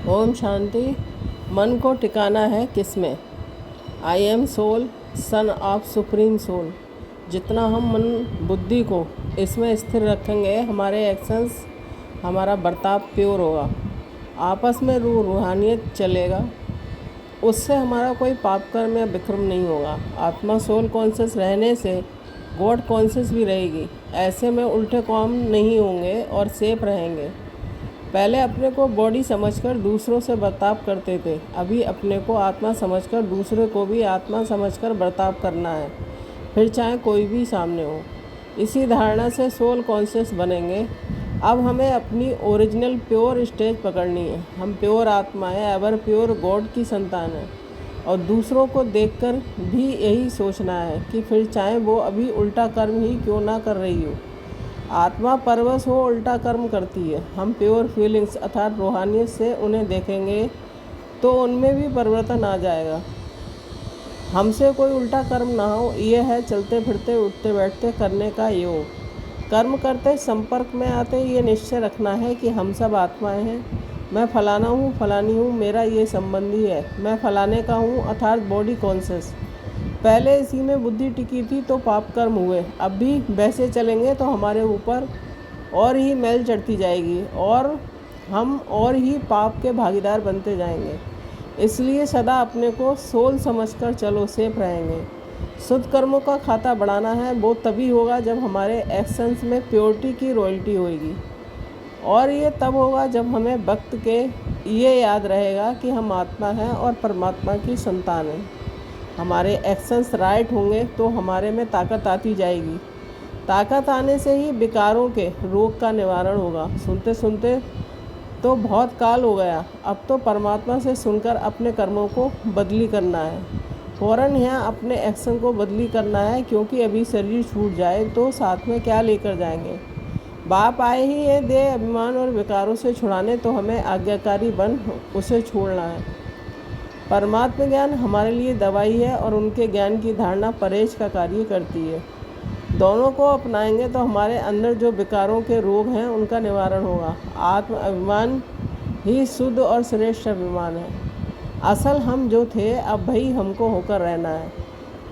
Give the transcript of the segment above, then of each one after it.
ओम शांति। मन को टिकाना है किसमें? I am soul, son of supreme soul. जितना हम मन बुद्धि को इसमें स्थिर रखेंगे, हमारे एक्शंस, हमारा बर्ताव प्योर होगा, आपस में रूहानियत चलेगा, उससे हमारा कोई पाप कर्म या विक्रम नहीं होगा। आत्मा सोल कॉन्शियस रहने से गॉड कॉन्शियस भी रहेगी। ऐसे में उल्टे काम नहीं होंगे और सेफ रहेंगे। पहले अपने को बॉडी समझकर दूसरों से बर्ताव करते थे, अभी अपने को आत्मा समझकर दूसरे को भी आत्मा समझकर बर्ताव करना है, फिर चाहे कोई भी सामने हो। इसी धारणा से सोल कॉन्शियस बनेंगे। अब हमें अपनी ओरिजिनल प्योर स्टेज पकड़नी है। हम प्योर आत्मा है, एवर प्योर गॉड की संतान है, और दूसरों को देखकर भी यही सोचना है कि फिर चाहे वो अभी उल्टा कर्म ही क्यों ना कर रही हो, आत्मा परवश हो उल्टा कर्म करती है। हम प्योर फीलिंग्स अर्थात रूहानियत से उन्हें देखेंगे तो उनमें भी परिवर्तन आ जाएगा। हमसे कोई उल्टा कर्म ना हो, ये है चलते फिरते उठते बैठते करने का योग। कर्म करते संपर्क में आते ये निश्चय रखना है कि हम सब आत्माएं हैं। मैं फलाना हूँ, फलानी हूँ, मेरा ये संबंधी है, मैं फलाने का हूँ अर्थात बॉडी कॉन्शियस। पहले इसी में बुद्धि टिकी थी तो पाप कर्म हुए। अब भी वैसे चलेंगे तो हमारे ऊपर और ही मैल चढ़ती जाएगी और हम और ही पाप के भागीदार बनते जाएंगे। इसलिए सदा अपने को सोल समझकर चलो, सेफ रहेंगे। शुद्ध कर्मों का खाता बढ़ाना है, वो तभी होगा जब हमारे एक्शंस में प्योरिटी की रॉयल्टी होगी, और ये तब होगा जब हमें वक्त के ये याद रहेगा कि हम आत्मा हैं और परमात्मा की संतान हैं। हमारे एक्शंस राइट होंगे तो हमारे में ताकत आती जाएगी। ताकत आने से ही विकारों के रोग का निवारण होगा। सुनते सुनते तो बहुत काल हो गया, अब तो परमात्मा से सुनकर अपने कर्मों को बदली करना है। फ़ौरन यहाँ अपने एक्शन को बदली करना है, क्योंकि अभी शरीर छूट जाए तो साथ में क्या लेकर जाएंगे। बाप आए ही है देह अभिमान और विकारों से छुड़ाने, तो हमें आज्ञाकारी बन उसे छोड़ना है। परमात्मा ज्ञान हमारे लिए दवाई है और उनके ज्ञान की धारणा परहेज का कार्य करती है। दोनों को अपनाएंगे तो हमारे अंदर जो विकारों के रोग हैं उनका निवारण होगा। आत्म अभिमान ही शुद्ध और श्रेष्ठ अभिमान है। असल हम जो थे अब भाई हमको होकर रहना है,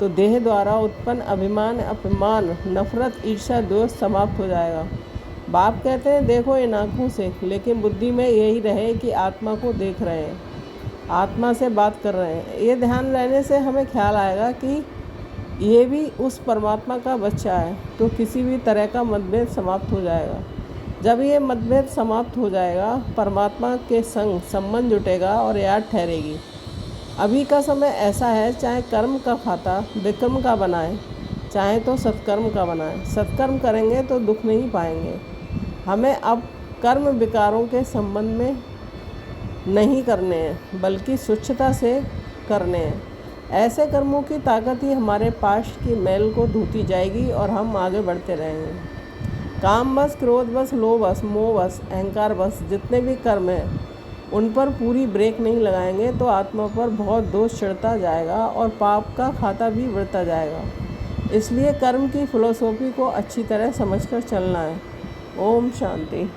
तो देह द्वारा उत्पन्न अभिमान, अपमान, नफरत, ईर्ष्या, द्वेष समाप्त हो जाएगा। बाप कहते हैं देखो इन आँखों से, लेकिन बुद्धि में यही रहे कि आत्मा को देख रहे हैं, आत्मा से बात कर रहे हैं। ये ध्यान रहने से हमें ख्याल आएगा कि ये भी उस परमात्मा का बच्चा है, तो किसी भी तरह का मतभेद समाप्त हो जाएगा। जब ये मतभेद समाप्त हो जाएगा, परमात्मा के संग संबंध जुटेगा और याद ठहरेगी। अभी का समय ऐसा है, चाहे कर्म का खाता विक्रम का बनाए, चाहे तो सत्कर्म का बनाए। सत्कर्म करेंगे तो दुख नहीं पाएंगे। हमें अब कर्म विकारों के संबंध में नहीं करने हैं, बल्कि स्वच्छता से करने हैं। ऐसे कर्मों की ताकत ही हमारे पास्ट की मैल को धोती जाएगी और हम आगे बढ़ते रहेंगे। काम बस, क्रोध बस, लोभ बस, मोह बस, अहंकार बस, जितने भी कर्म हैं उन पर पूरी ब्रेक नहीं लगाएंगे तो आत्मा पर बहुत दोष चढ़ता जाएगा और पाप का खाता भी बढ़ता जाएगा। इसलिए कर्म की फिलॉसफी को अच्छी तरह समझकर चलना है। ओम शांति।